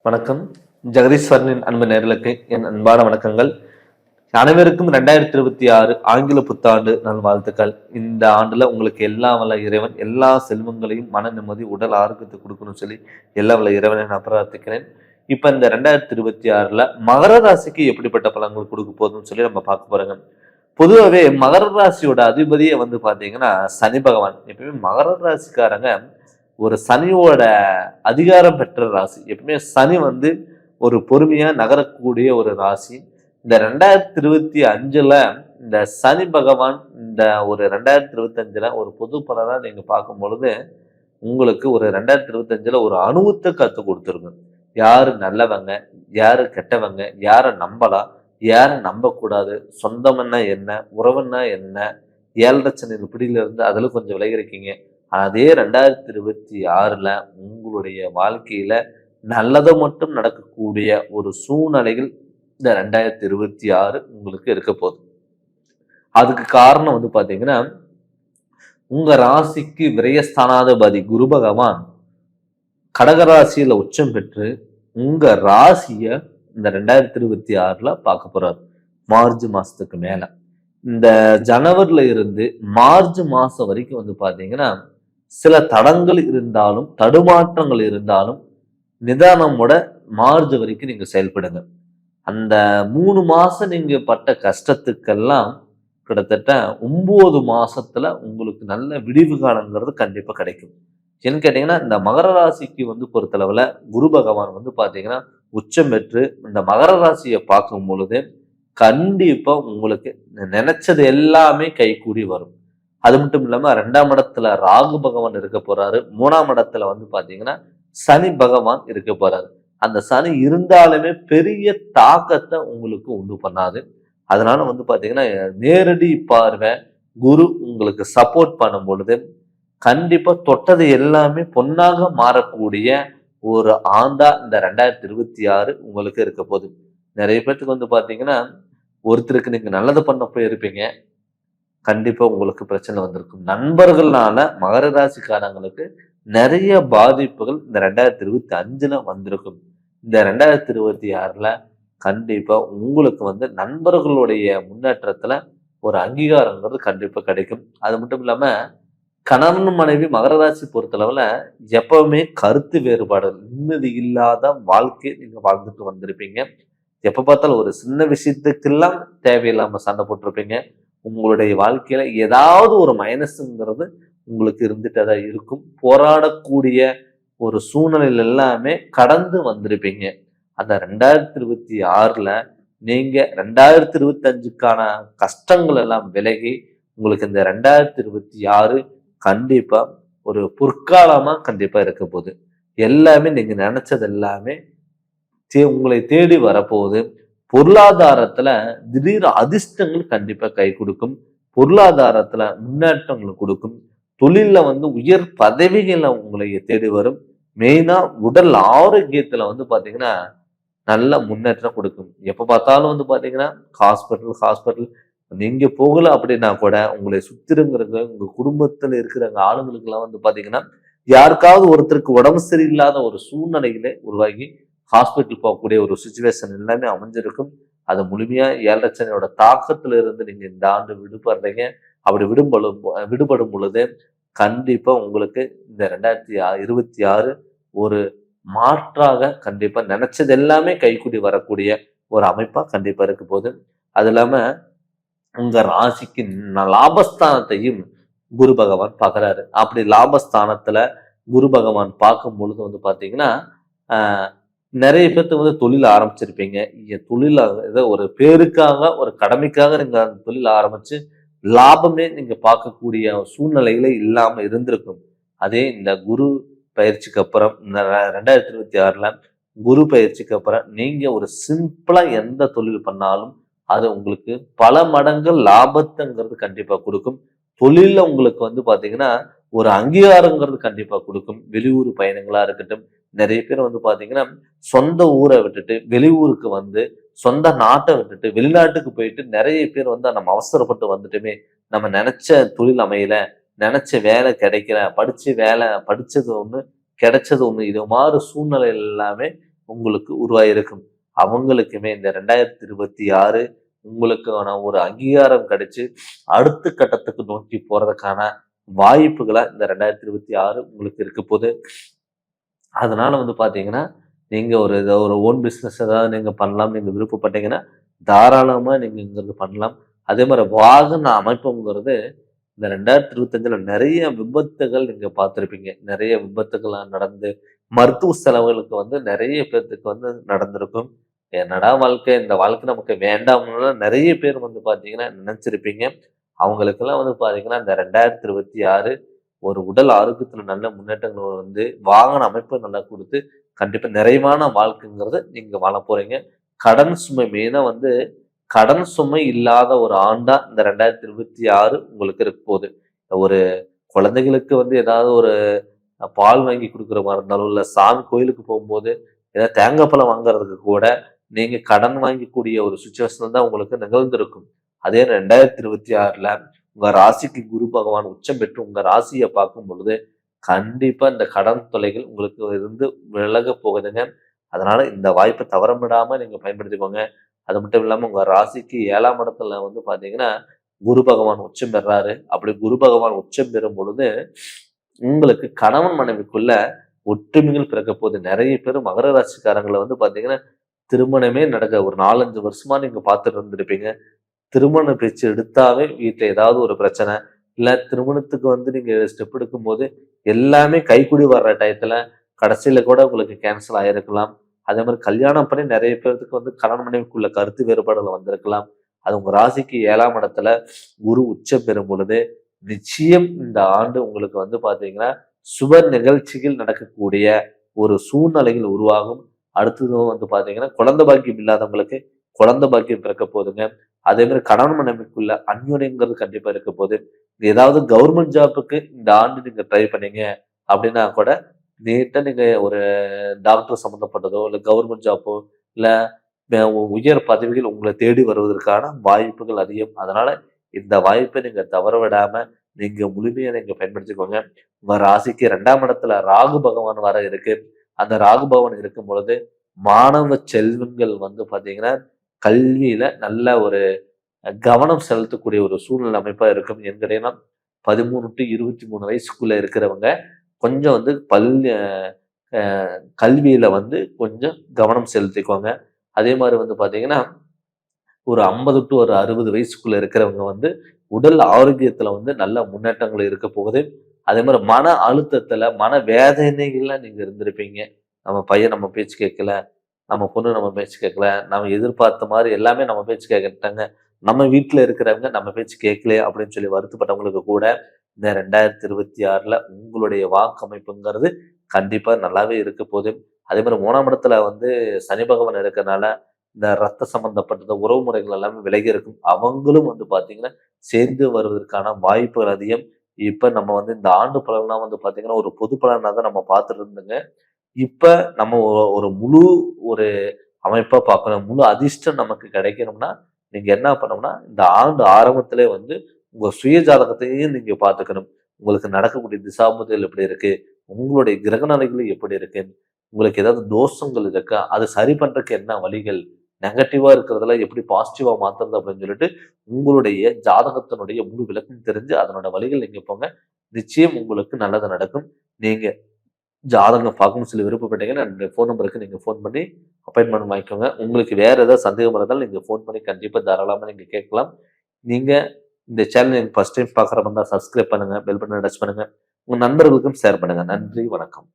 வணக்கம். ஜெகதீஸ்வரனின் அன்பு நேயர்களுக்கு என் அன்பான வணக்கங்கள். அனைவருக்கும் 2026 ஆங்கில புத்தாண்டு நல்வாழ்த்துக்கள். இந்த ஆண்டுல உங்களுக்கு எல்லாம் வல்ல இறைவன் எல்லா செல்வங்களையும், மன நிம்மதி, உடல் ஆரோக்கியத்தை கொடுக்கணும்னு சொல்லி எல்லாம் வல்ல இறைவனை நான் பிரார்த்திக்கிறேன். இப்ப இந்த 2026ல மகர ராசிக்கு எப்படிப்பட்ட பலன்கள் கொடுக்க போகுதுன்னு சொல்லி நம்ம பார்க்க போறோங்க. பொதுவாகவே மகர ராசியோட அதிபதியே வந்து பாத்தீங்கன்னா சனி பகவான். எப்பயுமே மகர ராசிக்காரங்க ஒரு சனியோட அதிகாரம் பெற்ற ராசி. எப்பவுமே சனி வந்து ஒரு பொறுமையா நகரக்கூடிய ஒரு ராசி. இந்த 2025ல இந்த சனி பகவான் இந்த ஒரு 2025ல ஒரு பொது பலனா நீங்க பார்க்கும் பொழுது உங்களுக்கு ஒரு 2025ல ஒரு அனுபவத்தை கத்து கொடுத்துருங்க. யாரு நல்லவங்க, யாரு கெட்டவங்க, யாரை நம்பலாம், யாரை நம்பக்கூடாது, சொந்தம்னா என்ன, உறவுன்னா என்ன, ஏழரச்சனின் பிடியில இருந்து அதுல கொஞ்சம் விலகி இருக்கீங்க. அதே 2026ல உங்களுடைய வாழ்க்கையில நல்லதை மட்டும் நடக்கக்கூடிய ஒரு சூழ்நிலைகள் இந்த 2026 உங்களுக்கு இருக்க போகுது. அதுக்கு காரணம் வந்து பாத்தீங்கன்னா உங்க ராசிக்கு விரயஸ்தானாதிபதி குரு பகவான் கடகராசியில உச்சம் பெற்று உங்க ராசிய இந்த 2026ல பார்க்க போறாரு. மார்ச் மாசத்துக்கு மேல இந்த ஜனவரில இருந்து மார்ச் மாசம் வரைக்கும் வந்து பாத்தீங்கன்னா சில தடங்கள் இருந்தாலும் தடுமாற்றங்கள் இருந்தாலும் நிதானமோட மார்ச் வரைக்கும் நீங்க செயல்படுங்க. அந்த 3 மாசம் நீங்க பட்ட கஷ்டத்துக்கெல்லாம் கிட்டத்தட்ட 9 மாசத்துல உங்களுக்கு நல்ல விடிவு காலங்கிறது கண்டிப்பா கிடைக்கும். ஏன்னு கேட்டீங்கன்னா இந்த மகர ராசிக்கு வந்து பொறுத்தளவுல குரு பகவான் வந்து பாத்தீங்கன்னா உச்சம் பெற்று இந்த மகர ராசியை பார்க்கும் பொழுது கண்டிப்பா உங்களுக்கு நினைச்சது எல்லாமே கைகூடி வரும். அது மட்டும் இல்லாம 2ஆம் இடத்துல ராகு பகவான் இருக்க போறாரு. 3ஆம் இடத்துல வந்து பாத்தீங்கன்னா சனி பகவான் இருக்க போறாரு. அந்த சனி இருந்தாலுமே பெரிய தாக்கத்தை உங்களுக்கு உண்டு பண்ணாது. அதனால வந்து பாத்தீங்கன்னா நேரடி பார்வை குரு உங்களுக்கு சப்போர்ட் பண்ணும் பொழுது கண்டிப்பா தொட்டது எல்லாமே பொன்னாக மாறக்கூடிய ஒரு ஆண்டா இந்த 2026 உங்களுக்கு இருக்க போகுது. நிறைய பேர்த்துக்கு வந்து பாத்தீங்கன்னா ஒருத்தருக்கு நீங்க நல்லது பண்ண போயிருப்பீங்க, கண்டிப்பா உங்களுக்கு பிரச்சனை வந்திருக்கும். நண்பர்களால மகர ராசிக்காரங்களுக்கு நிறைய பாதிப்புகள் இந்த 2025ல வந்திருக்கும். இந்த 2026ல கண்டிப்பா உங்களுக்கு வந்து நண்பர்களுடைய முன்னேற்றத்துல ஒரு அங்கீகாரங்கிறது கண்டிப்பா கிடைக்கும். அது மட்டும் இல்லாம கணவன் மனைவி மகர ராசி பொறுத்தளவுல எப்பவுமே கருத்து வேறுபாடு நிம்மதி இல்லாத வாழ்க்கை நீங்க வாழ்ந்துட்டு வந்திருப்பீங்க. எப்ப பார்த்தாலும் ஒரு சின்ன விஷயத்துக்கெல்லாம் தேவையில்லாம சண்டை போட்டிருப்பீங்க. உங்களுடைய வாழ்க்கையில ஏதாவது ஒரு மைனஸ்ங்கிறது உங்களுக்கு இருந்துட்டே தான் இருக்கும். போராடக்கூடிய ஒரு சூழ்நிலையில எல்லாமே கடந்து வந்திருப்பீங்க. அந்த 2026ல நீங்க 2025க்கான கஷ்டங்கள் எல்லாம் விலகி உங்களுக்கு இந்த 2026 கண்டிப்பா ஒரு பொற்காலமா கண்டிப்பா இருக்க போகுது. எல்லாமே நீங்க நினைச்சது எல்லாமே உங்களை தேடி வரப்போகுது. பொருளாதாரத்துல திடீர் அதிர்ஷ்டங்கள் கண்டிப்பா கை கொடுக்கும். பொருளாதாரத்துல முன்னேற்றங்கள் கொடுக்கும். தொழில்ல வந்து உயர் பதவிகளை உங்களை தேடி வரும். மெயினா உடல் ஆரோக்கியத்துல வந்து பாத்தீங்கன்னா நல்ல முன்னேற்றம் கொடுக்கும். எப்ப பார்த்தாலும் வந்து பாத்தீங்கன்னா ஹாஸ்பிட்டல் நீங்க போகல அப்படின்னா கூட உங்களை சுத்திருங்கிறவங்க உங்க குடும்பத்துல இருக்கிறவங்க ஆளுங்களுக்கு எல்லாம் வந்து பாத்தீங்கன்னா யாருக்காவது ஒருத்தருக்கு உடம்பு சரியில்லாத ஒரு சூழ்நிலையில உருவாகி ஹாஸ்பிட்டல் போகக்கூடிய ஒரு சுச்சுவேஷன் எல்லாமே அமைஞ்சிருக்கும். அது முழுமையா 7 தாக்கத்துல இருந்து நீங்க இந்த ஆண்டு விடுபடுறீங்க. அப்படி விடுபடும் பொழுது கண்டிப்பா உங்களுக்கு இந்த 2026 ஒரு மாற்றாக கண்டிப்பா நினைச்சது எல்லாமே கைகூடி வரக்கூடிய ஒரு அமைப்பா கண்டிப்பா இருக்க போகுது. அது இல்லாம உங்க ராசிக்கு லாபஸ்தானத்தையும் குரு பகவான் பார்க்கறாரு. அப்படி லாபஸ்தானத்துல குரு பகவான் பார்க்கும் பொழுது வந்து பாத்தீங்கன்னா நிறைய பேர்த்து வந்து தொழில் ஆரம்பிச்சிருப்பீங்க. தொழில ஏதோ ஒரு பேருக்காக ஒரு கடமைக்காக நீங்க அந்த தொழில் ஆரம்பிச்சு லாபமே நீங்க பார்க்கக்கூடிய சூழ்நிலைகளே இல்லாம இருந்திருக்கும். அதே இந்த குரு பயிற்சிக்கு அப்புறம் இந்த 2026ல குரு பயிற்சிக்கு அப்புறம் நீங்க ஒரு சிம்பிளா எந்த தொழில் பண்ணாலும் அது உங்களுக்கு பல மடங்கு லாபத்தைங்கிறது கண்டிப்பா கொடுக்கும். தொழில்ல உங்களுக்கு வந்து பாத்தீங்கன்னா ஒரு அங்கீகாரங்கிறது கண்டிப்பா கொடுக்கும். வெளியூர் பயணங்களா இருக்கட்டும், நிறைய பேர் வந்து பாத்தீங்கன்னா சொந்த ஊரை விட்டுட்டு வெளியூருக்கு வந்து சொந்த நாட்டை விட்டுட்டு வெளிநாட்டுக்கு போயிட்டு நிறைய பேர் வந்து நம்ம அவசரப்பட்டு வந்துட்டுமே நம்ம நினைச்ச தொழில் அமையல, நினைச்ச வேலை கிடைக்கல, படிச்சது ஒண்ணு கிடைச்சது ஒண்ணு, இது மாதிரி சூழ்நிலை எல்லாமே உங்களுக்கு உருவாயிருக்கும். அவங்களுக்குமே இந்த 2026 உங்களுக்கான ஒரு அங்கீகாரம் கிடைச்சு அடுத்த கட்டத்துக்கு நோக்கி போறதுக்கான வாய்ப்புகளா இந்த 2026 உங்களுக்கு இருக்க போது. அதனால பாத்தீங்கன்னா நீங்க ஒரு ஓன் பிசினஸ் ஏதாவது நீங்க பண்ணலாம் நீங்க விருப்பப்பட்டீங்கன்னா தாராளமா நீங்க இங்கிறது பண்ணலாம். அதே மாதிரி வாகன அமைப்புங்கிறது இந்த 2025ல நிறைய விபத்துகள் நீங்க பார்த்திருப்பீங்க. நிறைய விபத்துகள் நடந்து மருத்துவ செலவுகளுக்கு நிறைய பேர்த்துக்கு நடந்திருக்கும். என்னடா வாழ்க்கை, இந்த வாழ்க்கை நமக்கு வேண்டாம்னு நிறைய பேர் பாத்தீங்கன்னா நினைச்சிருப்பீங்க. அவங்களுக்கெல்லாம் பாத்தீங்கன்னா இந்த 2026 ஒரு உடல் ஆரோக்கியத்துல நல்ல முன்னேற்றங்கள் வாகன அமைப்பு நல்லா கொடுத்து கண்டிப்பா நிறைவான வாழ்க்கைங்கிறத நீங்க வாழ போறீங்க. கடன் சுமை மெயினா கடன் சுமை இல்லாத ஒரு ஆண்டா இந்த 2026 உங்களுக்கு இருக்க போகுது. ஒரு குழந்தைகளுக்கு ஏதாவது ஒரு பால் வாங்கி கொடுக்குற மாதிரி இருந்தாலும் இல்ல சாமி கோயிலுக்கு போகும்போது ஏதாவது தேங்காய் பழம் வாங்குறதுக்கு கூட நீங்க கடன் வாங்கக்கூடிய ஒரு சுச்சுவேஷன் தான் உங்களுக்கு நிகழ்ந்திருக்கும். அதே 2026ல உங்க ராசிக்கு குரு பகவான் உச்சம் பெற்று உங்க ராசியை பார்க்கும் பொழுது கண்டிப்பா இந்த கடன் தொல்லைகள் உங்களுக்கு விலக போகுதுங்க. அதனால இந்த வாய்ப்பை தவறவிடாம நீங்க பயன்படுத்திக்கோங்க. அது மட்டும் இல்லாம உங்க ராசிக்கு 7ஆம் இடத்துல பாத்தீங்கன்னா குரு பகவான் உச்சம் பெறாரு. அப்படி குரு பகவான் உச்சம் பெறும் பொழுது உங்களுக்கு கணவன் மனைவிக்குள்ள ஒற்றுமைகள் பிறக்க போகுது. நிறைய பேர் மகர ராசிக்காரங்களை பாத்தீங்கன்னா திருமணமே நடக்க ஒரு 4-5 வருஷமா நீங்க பார்த்துட்டு இருந்திருப்பீங்க. திருமண பேச்சு எடுத்தாவே வீட்டுல ஏதாவது ஒரு பிரச்சனை, இல்ல திருமணத்துக்கு நீங்க ஸ்டெப் எடுக்கும் போது எல்லாமே கைக்கூடி வர்ற டயத்துல கடைசியில கூட உங்களுக்கு கேன்சல் ஆயிருக்கலாம். அதே மாதிரி கல்யாணம் பண்ணி நிறைய பேருக்கு கணவன் மனைவிக்குள்ள கருத்து வேறுபாடுகள் வந்திருக்கலாம். அது உங்க ராசிக்கு 7ஆம் இடத்துல குரு உச்சம் பெறும் பொழுது நிச்சயம் இந்த ஆண்டு உங்களுக்கு பாத்தீங்கன்னா சுப நிகழ்ச்சிகள் நடக்கக்கூடிய ஒரு சூழ்நிலைகள் உருவாகும். அடுத்தது பாத்தீங்கன்னா குழந்தை பாக்கியம் இல்லாதவங்களுக்கு குழந்தை பாக்கியம் பிறக்க போகுதுங்க. அதே மாதிரி கணவன் மனைவிக்குள்ள அந்யோன்யங்கிறது கண்டிப்பா இருக்க போகுது. ஏதாவது கவர்மெண்ட் ஜாப்புக்கு இந்த ஆண்டு நீங்க ட்ரை பண்ணீங்க அப்படின்னா கூட நீட்டா நீங்க ஒரு டாக்டர் சம்மந்தப்பட்டதோ இல்ல கவர்மெண்ட் ஜாப்போ இல்ல உயர் பதவிகள் உங்களை தேடி வருவதற்கான வாய்ப்புகள் அதிகம். அதனால இந்த வாய்ப்பை நீங்க தவற விடாம நீங்க முழுமையா நீங்க பயன்படுத்திக்கோங்க. உங்க ராசிக்கு 2ஆம் இடத்துல ராகு பகவான் வர இருக்கு. அந்த ராகு பகவான் இருக்கும் பொழுது மாணவ செல்வங்கள் பாத்தீங்கன்னா கல்வியில நல்ல ஒரு கவனம் செலுத்தக்கூடிய ஒரு சூழ்நிலை அமைப்பா இருக்கும். என்கிட்டனா 13 to 23 வயசுக்குள்ள இருக்கிறவங்க கொஞ்சம் கல்வியில கொஞ்சம் கவனம் செலுத்திக்கோங்க. அதே மாதிரி பாத்தீங்கன்னா ஒரு 50 to 60 வயசுக்குள்ள இருக்கிறவங்க உடல் ஆரோக்கியத்துல நல்ல முன்னேற்றங்கள் இருக்க போகுது. அதே மாதிரி மன அழுத்தத்துல மன வேதனைகள்ல நீங்க இருந்திருப்பீங்க. நம்ம பையன் நம்ம பேச்சு கேட்கல, நம்ம பொண்ணு நம்ம பேச்சு கேட்கல, நம்ம எதிர்பார்த்த மாதிரி எல்லாமே நம்ம பேச்சு கேட்கட்டாங்க, நம்ம வீட்டுல இருக்கிறவங்க நம்ம பேச்சு கேட்கல அப்படின்னு சொல்லி வருத்தப்பட்டவங்களுக்கு கூட இந்த 2026ல உங்களுடைய வாக்கு அமைப்புங்கிறது கண்டிப்பா நல்லாவே இருக்க போகுது. அதே மாதிரி 3ஆம் இடத்துல சனி பகவான் இருக்கிறதுனால இந்த ரத்த சம்பந்தப்பட்ட உறவு முறைகள் எல்லாமே விலகி இருக்கும். அவங்களும் பாத்தீங்கன்னா சேர்ந்து வருவதற்கான வாய்ப்புகள் அதிகம். இப்ப நம்ம இந்த ஆண்டு பலன்லாம் பாத்தீங்கன்னா ஒரு பொது பலனா தான் நம்ம பார்த்துட்டு இருந்தோங்க. இப்ப நம்ம ஒரு முழு ஒரு அமைப்பா பார்க்கணும். முழு அதிர்ஷ்டம் நமக்கு கிடைக்கணும்னா நீங்க என்ன பண்ணணும்னா இந்த ஆண்டு ஆரம்பத்திலே உங்க சுய ஜாதகத்தையும் நீங்க பார்த்துக்கணும். உங்களுக்கு நடக்கக்கூடிய திசாபுதிகள் எப்படி இருக்கு, உங்களுடைய கிரக நிலைகள் எப்படி இருக்கு, உங்களுக்கு ஏதாவது தோஷங்கள் இருக்கா, அது சரி பண்றதுக்கு என்ன வழிகள், நெகட்டிவா இருக்கிறதுல எப்படி பாசிட்டிவா மாத்துறது அப்படின்னு சொல்லிட்டு உங்களுடைய ஜாதகத்தினுடைய முழு விளக்கம் தெரிஞ்சு அதனோட வழிகள் நீங்க போங்க. நிச்சயம் உங்களுக்கு நல்லது நடக்கும். நீங்க ஜாதகம் பார்க்கணும்னு சொல்லி விருப்பப்பட்டீங்கன்னா என்னுடைய ஃபோன் நம்பருக்கு நீங்க ஃபோன் பண்ணி அப்பாயின்மெண்ட் வாங்கிக்கோங்க. உங்களுக்கு வேற ஏதாவது சந்தேகம் இருந்தாலும் நீங்க ஃபோன் பண்ணி கண்டிப்பா தாராளமா நீங்க கேட்கலாம். நீங்க இந்த சேனல் நீங்க ஃபர்ஸ்ட் டைம் பார்க்குற இருந்தா சப்ஸ்கிரைப் பண்ணுங்க, பெல் பட்டனை டச் பண்ணுங்க, உங்க நண்பர்களுக்கும் ஷேர் பண்ணுங்க. நன்றி, வணக்கம்.